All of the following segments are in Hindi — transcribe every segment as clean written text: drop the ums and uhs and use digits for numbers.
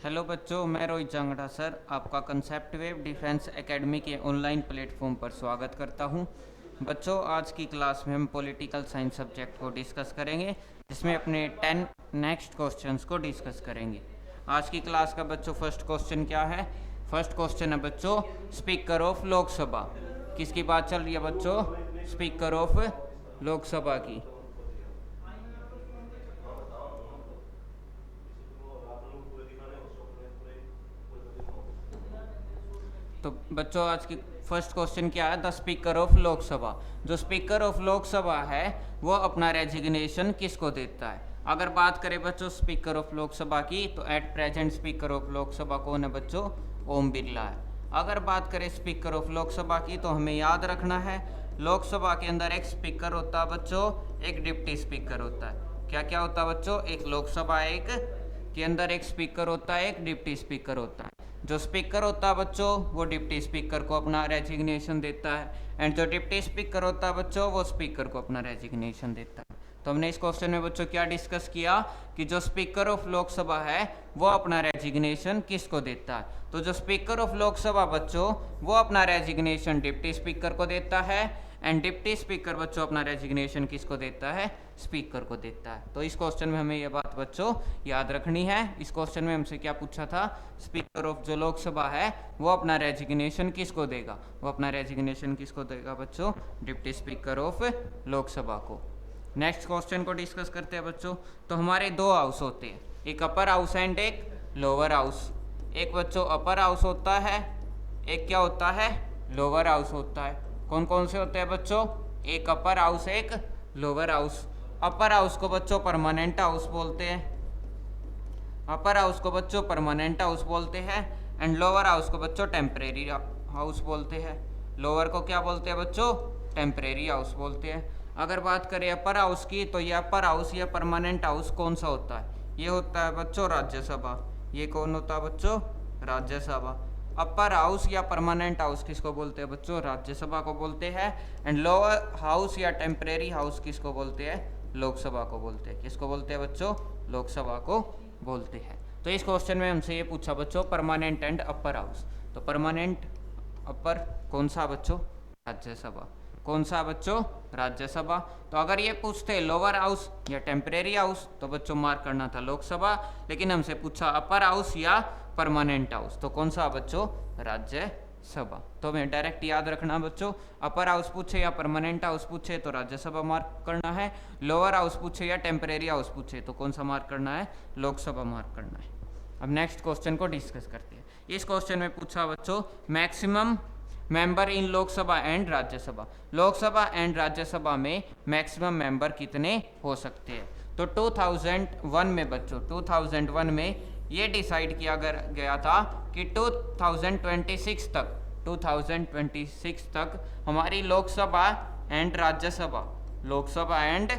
हेलो बच्चों, मैं रोहित जांगड़ा सर आपका कंसेप्ट वेव डिफेंस एकेडमी के ऑनलाइन प्लेटफॉर्म पर स्वागत करता हूं। बच्चों, आज की क्लास में हम पॉलिटिकल साइंस सब्जेक्ट को डिस्कस करेंगे, जिसमें अपने 10 नेक्स्ट क्वेश्चंस को डिस्कस करेंगे। आज की क्लास का बच्चों फर्स्ट क्वेश्चन क्या है? फर्स्ट क्वेश्चन है बच्चों, स्पीकर ऑफ लोकसभा। किसकी बात चल रही है बच्चों? स्पीकर ऑफ लोकसभा की। तो बच्चों, आज की फर्स्ट क्वेश्चन क्या है? The speaker of Lok Sabha. जो स्पीकर ऑफ लोकसभा है वो अपना रेजिग्नेशन किसको देता है? अगर बात करें बच्चों स्पीकर ऑफ लोकसभा की, तो at present speaker of Lok Sabha कौन है बच्चों? ओम बिरला है। अगर बात करें स्पीकर ऑफ लोकसभा की, तो हमें याद रखना है लोकसभा के अंदर एक स्पीकर होता है बच्चों, एक डिप्टी स्पीकर होता है। क्या क्या होता है बच्चों? एक लोकसभा एक के अंदर एक स्पीकर होता है, एक डिप्टी स्पीकर होता है। जो स्पीकर होता है बच्चों वो डिप्टी स्पीकर को अपना रेजिग्नेशन देता है, एंड जो डिप्टी स्पीकर होता है बच्चों वो स्पीकर को अपना रेजिग्नेशन देता है। तो हमने इस क्वेश्चन में बच्चों क्या डिस्कस किया कि जो स्पीकर ऑफ लोकसभा है वो अपना रेजिग्नेशन किसको देता है? तो जो स्पीकर ऑफ लोकसभा बच्चों वो अपना रेजिग्नेशन डिप्टी स्पीकर को देता है, एंड डिप्टी स्पीकर बच्चों अपना रेजिग्नेशन किसको देता है? स्पीकर को देता है। तो इस क्वेश्चन में हमें यह बात बच्चों याद रखनी है। इस क्वेश्चन में हमसे क्या पूछा था? स्पीकर ऑफ जो लोकसभा है वो अपना रेजिग्नेशन किसको देगा? वो अपना रेजिग्नेशन किसको देगा बच्चों? डिप्टी स्पीकर ऑफ लोकसभा को। नेक्स्ट क्वेश्चन को डिस्कस करते हैं बच्चों। तो हमारे दो हाउस होते हैं, एक अपर हाउस एंड एक लोअर हाउस। एक बच्चों अपर हाउस होता है, एक क्या होता है? लोअर हाउस होता है। कौन कौन से होते हैं बच्चों? एक अपर हाउस, एक लोअर हाउस। अपर हाउस को बच्चों परमानेंट हाउस बोलते हैं, अपर हाउस को बच्चों परमानेंट हाउस बोलते हैं, एंड लोअर हाउस को बच्चों टेम्परेरी हाउस बोलते हैं। लोअर को क्या बोलते हैं बच्चों? टेम्परेरी हाउस बोलते हैं। अगर बात करें अपर हाउस की, तो ये अपर हाउस या परमानेंट हाउस कौन सा होता है? ये होता है बच्चों राज्यसभा। ये कौन होता है बच्चों? राज्यसभा। अपर हाउस या परमानेंट हाउस किसको बोलते हैं बच्चों? राज्यसभा को बोलते हैं। एंड लोअर हाउस या टेम्परेरी हाउस किसको बोलते हैं? लोकसभा को बोलते हैं। किसको बोलते हैं बच्चों? लोकसभा को बोलते हैं। तो इस क्वेश्चन में हमसे ये पूछा बच्चों परमानेंट एंड अपर हाउस। तो परमानेंट अपर कौन सा बच्चों? राज्यसभा। कौन सा बच्चों? राज्यसभा। तो अगर ये पूछते लोअर हाउस या टेम्परेरी हाउस तो बच्चों मार्क करना था लोकसभा, लेकिन हमसे पूछा अपर हाउस या परमानेंट हाउस, तो कौन सा बच्चों? राज्यसभा। तो हमें डायरेक्ट याद रखना बच्चों, अपर हाउस पूछे या परमानेंट हाउस पूछे तो राज्यसभा मार्क करना है, लोअर हाउस पूछे या टेम्परेरी हाउस पूछे तो कौन सा मार्क करना है? लोकसभा मार्क करना है। अब नेक्स्ट क्वेश्चन को डिस्कस करते हैं। इस क्वेश्चन में पूछा बच्चों maximum member in Lok Sabha and Rajya Sabha. Lok Sabha and Rajya Sabha में मैक्सिमम मेंबर कितने हो सकते हैं? तो 2001 में बच्चों 2001 में ये डिसाइड किया गया था कि 2026 तक हमारी लोकसभा एंड राज्यसभा, लोकसभा एंड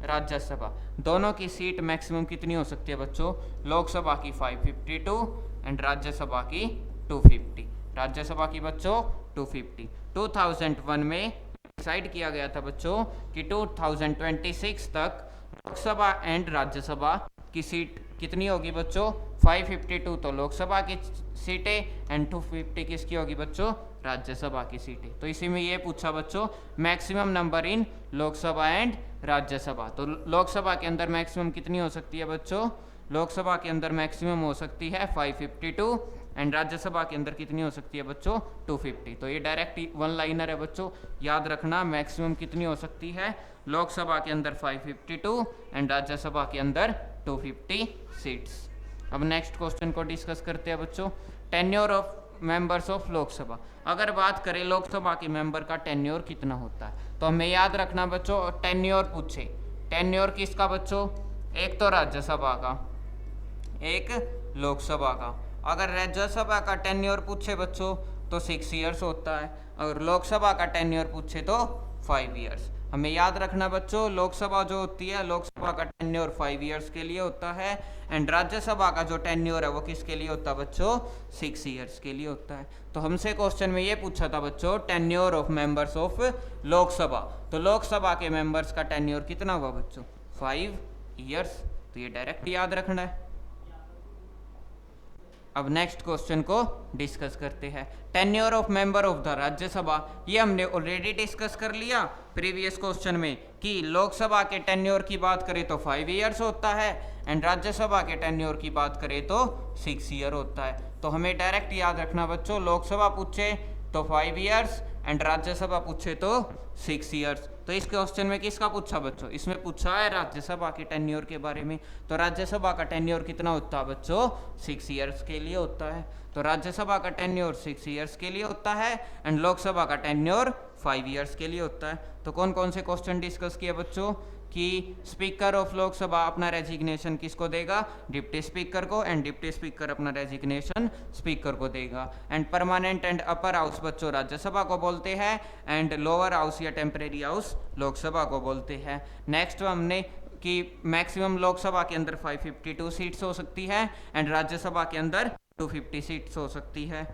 राज्यसभा दोनों की सीट मैक्सिमम कितनी हो सकती है बच्चों? लोकसभा की 552 एंड राज्यसभा की 250। राज्यसभा की बच्चों 250। 2001 में डिसाइड किया गया था बच्चों कि 2026 तक लोकसभा एंड राज्यसभा की सीट कितनी होगी बच्चों? 552 तो लोकसभा की सीटें एंड 250 किसकी होगी बच्चों? राज्यसभा की सीटें। तो इसी में ये पूछा बच्चों maximum number in Lok Sabha and Rajya Sabha. तो लोकसभा के अंदर मैक्सिमम कितनी हो सकती है बच्चों? लोकसभा के अंदर मैक्सिमम हो सकती है 552 एंड राज्यसभा के अंदर कितनी हो सकती है बच्चों? 250। तो ये डायरेक्ट वन लाइनर है बच्चों, याद रखना मैक्सिमम कितनी हो सकती है? लोकसभा के अंदर 552 एंड राज्यसभा के अंदर 250 सीट्स। अब नेक्स्ट क्वेश्चन को डिस्कस करते हैं बच्चों, tenure of members of Lok Sabha. अगर बात करें लोकसभा के मेंबर का टेन्योर कितना होता है, तो हमें याद रखना बच्चों टेन्योर पूछे, टेन्योर किसका बच्चों? एक तो राज्यसभा का, एक लोकसभा का। अगर राज्यसभा का टेन्योर पूछे बच्चों तो 6 ईयर्स होता है, अगर लोकसभा का टेन्योर पूछे तो 5 ईयर्स। हमें याद रखना बच्चों लोकसभा जो होती है, लोकसभा का टेन्योर 5 ईयर्स के लिए होता है, एंड राज्यसभा का जो टेन्योर है वो किसके लिए होता है बच्चों? 6 ईयर्स के लिए होता है। तो हमसे क्वेश्चन में ये पूछा था बच्चों tenure of members of Lok Sabha. तो लोकसभा के मेंबर्स का टेन्योर कितना हुआ बच्चों? 5 ईयर्स। तो ये डायरेक्ट याद रखना है। अब नेक्स्ट क्वेश्चन को डिस्कस करते हैं। Tenure of member of the Rajya Sabha, ये हमने ऑलरेडी डिस्कस कर लिया प्रीवियस क्वेश्चन में कि लोकसभा के टेन्योर की बात करें तो 5 ईयर्स होता है एंड राज्यसभा के टेन्योर की बात करें तो 6 ईयर होता है। तो हमें डायरेक्ट याद रखना बच्चों, लोकसभा पूछे तो 5 ईयर्स एंड राज्यसभा पूछे तो 6 ईयर्स। तो इस क्वेश्चन में किसका पूछा बच्चों, इसमें पूछा है राज्यसभा के टेन्योर के बारे में। तो राज्यसभा का टेन्योर कितना होता है बच्चों, 6 ईयर्स के लिए होता है। तो राज्यसभा का टेन्योर 6 ईयर्स के लिए होता है एंड लोकसभा का टेन्योर 5 ईयर्स के लिए होता है। तो कौन कौन से क्वेश्चन डिस्कस किए बच्चों कि स्पीकर ऑफ लोकसभा अपना रेजिग्नेशन किसको देगा, डिप्टी स्पीकर को, एंड डिप्टी स्पीकर अपना रेजिग्नेशन स्पीकर को देगा। And permanent and upper house बच्चों राज्यसभा को बोलते हैं एंड लोअर हाउस या टेम्परेरी हाउस लोकसभा को बोलते हैं। नेक्स्ट हमने कि मैक्सिमम लोकसभा के अंदर 552 सीट्स हो सकती है एंड राज्यसभा के अंदर 250 सीट्स हो सकती है।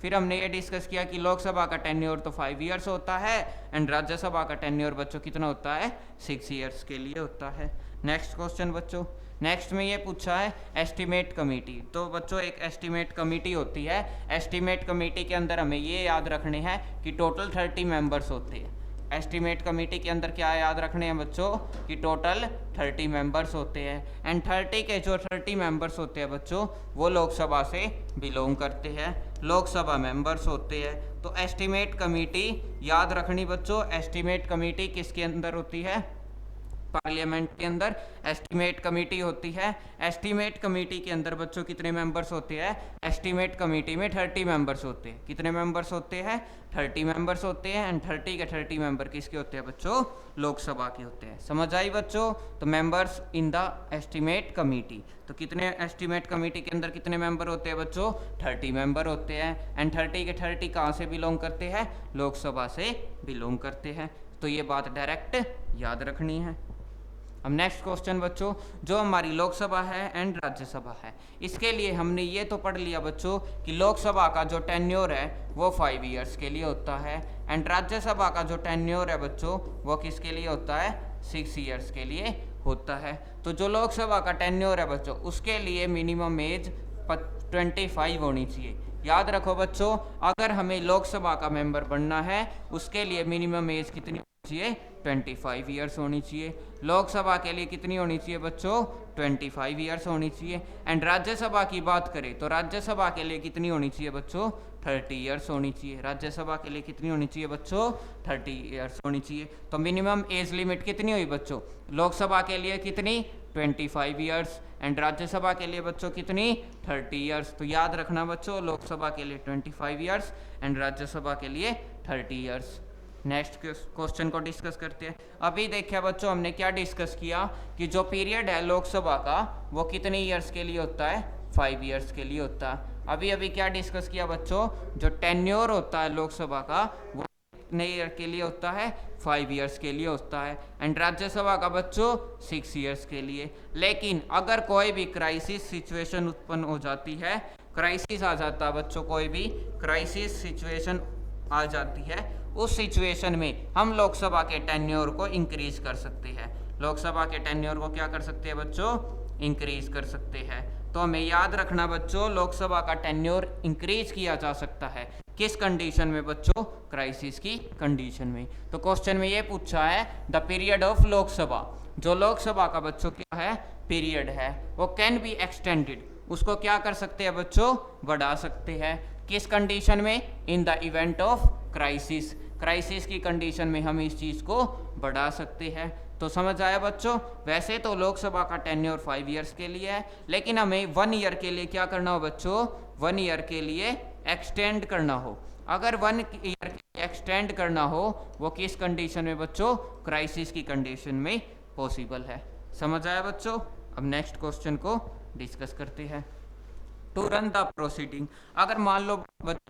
फिर हमने ये डिस्कस किया कि लोकसभा का टेन्योर तो 5 ईयर्स होता है एंड राज्यसभा का टेन्योर बच्चों कितना होता है, 6 ईयर्स के लिए होता है। नेक्स्ट क्वेश्चन बच्चों, नेक्स्ट में ये पूछा है एस्टीमेट कमेटी। तो बच्चों एक एस्टीमेट कमेटी होती है, एस्टीमेट कमेटी के अंदर हमें ये याद रखने हैं कि टोटल 30 मेंबर्स होते हैं। एस्टीमेट कमेटी के अंदर क्या याद रखने हैं बच्चों कि टोटल 30 मेंबर्स होते हैं एंड 30 के जो 30 मेंबर्स होते हैं बच्चों वो लोकसभा से बिलोंग करते हैं, लोकसभा मेंबर्स होते हैं। तो एस्टीमेट कमेटी याद रखनी बच्चों, एस्टीमेट कमेटी किसके अंदर होती है, पार्लियामेंट के अंदर एस्टीमेट कमेटी होती है। एस्टीमेट कमेटी के अंदर बच्चों कितने मेंबर्स होते हैं, एस्टीमेट कमेटी में 30 मेंबर्स होते हैं। कितने मेंबर्स होते हैं, 30 मेंबर्स होते हैं एंड 30 के 30 मेंबर किसके होते हैं बच्चों, लोकसभा के होते हैं। समझ आई बच्चों। तो members in the estimate committee, तो कितने एस्टीमेट कमेटी के अंदर कितने मेंबर होते हैं बच्चों, 30 मेंबर होते हैं एंड 30 के 30 कहाँ से बिलोंग करते हैं, लोकसभा से बिलोंग करते हैं। तो ये बात डायरेक्ट याद रखनी है। अब नेक्स्ट क्वेश्चन बच्चों, जो हमारी लोकसभा है एंड राज्यसभा है, इसके लिए हमने ये तो पढ़ लिया बच्चों कि लोकसभा का जो टेन्योर है वो 5 ईयर्स के लिए होता है एंड राज्यसभा का जो टेन्योर है बच्चों वो किसके लिए होता है, 6 ईयर्स के लिए होता है। तो जो लोकसभा का टेन्योर है बच्चों उसके लिए मिनिमम एज 25 होनी चाहिए। याद रखो बच्चों, अगर हमें लोकसभा का मेंबर बनना है उसके लिए मिनिमम एज कितनी चाहिए, 25 ईयर्स होनी चाहिए। लोकसभा के लिए कितनी होनी चाहिए बच्चों, 25 ईयर्स होनी चाहिए एंड राज्यसभा की बात करें तो राज्यसभा के लिए कितनी होनी चाहिए बच्चों, 30 ईयर्स होनी चाहिए। राज्यसभा के लिए कितनी होनी चाहिए बच्चों, 30 ईयर्स होनी चाहिए। तो मिनिमम एज लिमिट कितनी हुई बच्चों, लोकसभा के लिए कितनी, 25 ईयर्स एंड राज्यसभा के लिए बच्चों कितनी, 30 ईयर्स। तो याद रखना बच्चों, लोकसभा के लिए 25 ईयर्स एंड राज्यसभा के लिए 30 ईयर्स। नेक्स्ट क्वेश्चन को डिस्कस करते हैं। अभी देखिए बच्चों हमने क्या डिस्कस किया कि जो पीरियड है लोकसभा का वो कितने ईयर्स के लिए होता है, 5 ईयर्स के लिए होता है। अभी अभी क्या डिस्कस किया बच्चों, जो टेन्योर होता है लोकसभा का वो कितने ईयर के लिए होता है, 5 ईयर्स के लिए होता है एंड राज्यसभा का बच्चों 6 ईयर्स के लिए। लेकिन अगर कोई भी क्राइसिस सिचुएशन उत्पन्न हो जाती है, क्राइसिस आ जाता है बच्चों, कोई भी क्राइसिस सिचुएशन आ जाती है, उस सिचुएशन में हम लोकसभा के टेन्योर को इंक्रीज कर सकते हैं। लोकसभा के टेन्योर को क्या कर सकते हैं बच्चों, इंक्रीज कर सकते हैं। तो हमें याद रखना बच्चों, लोकसभा का टेन्योर इंक्रीज किया जा सकता है किस कंडीशन में बच्चों, क्राइसिस की कंडीशन में। तो क्वेश्चन में ये पूछा है द पीरियड ऑफ लोकसभा, जो लोकसभा का बच्चों क्या है, पीरियड है, वो कैन बी एक्सटेंडेड, उसको क्या कर सकते हैं बच्चों, बढ़ा सकते हैं। किस कंडीशन में, in the event of crisis, crisis की कंडीशन में हम इस चीज को बढ़ा सकते हैं। तो समझ आया बच्चों। वैसे तो लोकसभा का टेन्योर 5 ईयर्स के लिए है, लेकिन हमें 1 ईयर के लिए क्या करना हो बच्चों, 1 ईयर के लिए एक्सटेंड करना हो। अगर 1 ईयर के लिए एक्सटेंड करना हो वो किस कंडीशन में बच्चों, क्राइसिस की कंडीशन में पॉसिबल है। समझ आया बच्चों। अब नेक्स्ट क्वेश्चन को डिस्कस करते हैं। टू रन द प्रोसीडिंग, अगर मान लो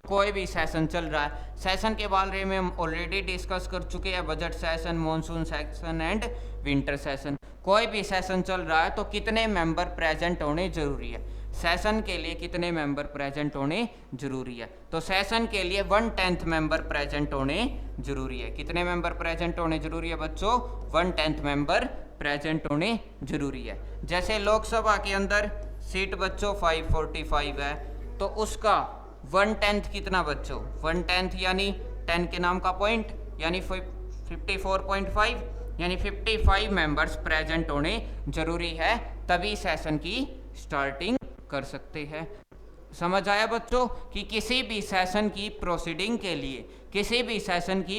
कोई भी सेशन चल रहा है, सेशन के बारे में हम ऑलरेडी डिस्कस कर चुके हैं, budget session, monsoon session and winter session. कोई भी सेशन चल रहा है तो कितने मेंबर प्रेजेंट होने जरूरी है, सेशन के लिए कितने मेंबर प्रेजेंट होने जरूरी है। तो सेशन के लिए 1/10 मेंबर प्रेजेंट होने जरूरी है। कितने मेंबर प्रेजेंट होने जरूरी है बच्चों, 1/10 मेंबर प्रेजेंट होने जरूरी है। जैसे लोकसभा के अंदर सीट बच्चों 545 है तो उसका 1/10 कितना बच्चों, 1/10 यानी 10 के नाम का पॉइंट यानी 54.5 यानी 55 मेंबर्स प्रेजेंट होने जरूरी है, तभी सेशन की स्टार्टिंग कर सकते हैं। समझ आया बच्चों कि किसी भी सेशन की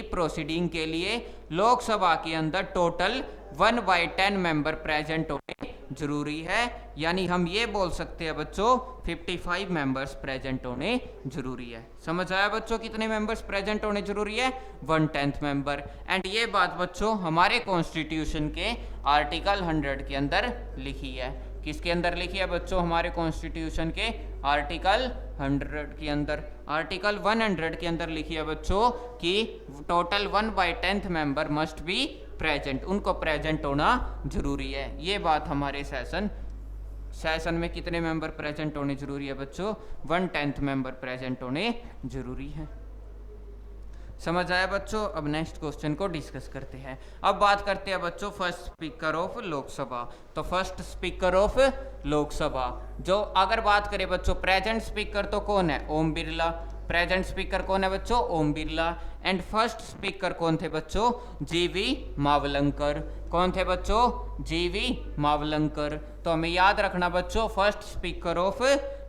प्रोसीडिंग के लिए लोकसभा के अंदर टोटल 1/10 मेंबर प्रेजेंट होने जरूरी है, यानी हम ये बोल सकते हैं बच्चों 55 मेंबर्स प्रेजेंट होने जरूरी है। समझ आया बच्चों कितने मेंबर्स प्रेजेंट होने जरूरी है, 1/10 मेंबर। एंड ये बात बच्चों हमारे कॉन्स्टिट्यूशन के आर्टिकल 100 के अंदर लिखी है। किसके अंदर लिखी है बच्चों, हमारे कॉन्स्टिट्यूशन के आर्टिकल 100 के अंदर, आर्टिकल 100 के अंदर लिखी है बच्चों कि total 1/10 member must be present, उनको प्रेजेंट होना जरूरी है। ये बात हमारे सेशन में कितने मेंबर प्रेजेंट होने जरूरी है बच्चों, 1/10 मेंबर प्रेजेंट होने जरूरी है। समझ आया बच्चों। अब नेक्स्ट क्वेश्चन को डिस्कस करते हैं। अब बात करते हैं बच्चों फर्स्ट स्पीकर ऑफ लोकसभा। तो फर्स्ट स्पीकर ऑफ लोकसभा जो अगर बात करें बच्चों, प्रेजेंट स्पीकर तो कौन है, ओम बिरला। प्रेजेंट स्पीकर कौन है बच्चों, Om Birla. And first speaker कौन थे बच्चों, जीवी मावलंकर। कौन थे बच्चों, जीवी मावलंकर। तो हमें याद रखना बच्चों फर्स्ट स्पीकर ऑफ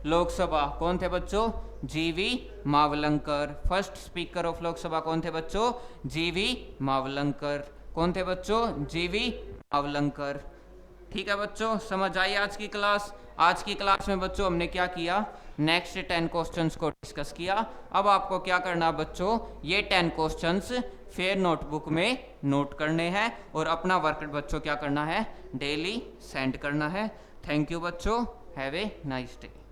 लोकसभा कौन थे बच्चों, जीवी Mavalankar. First speaker of Lok Sabha कौन थे बच्चों, जीवी मावलंकर। कौन थे बच्चों, जीवी मावलंकर। ठीक है बच्चों, समझ आई आज की क्लास। आज की क्लास में बच्चों हमने क्या किया, नेक्स्ट 10 क्वेश्चंस को डिस्कस किया। अब आपको क्या करना बच्चों, ये 10 क्वेश्चंस फेयर नोटबुक में नोट करने हैं और अपना वर्क बच्चों क्या करना है, डेली सेंड करना है। थैंक यू बच्चों, हैव ए नाइस डे।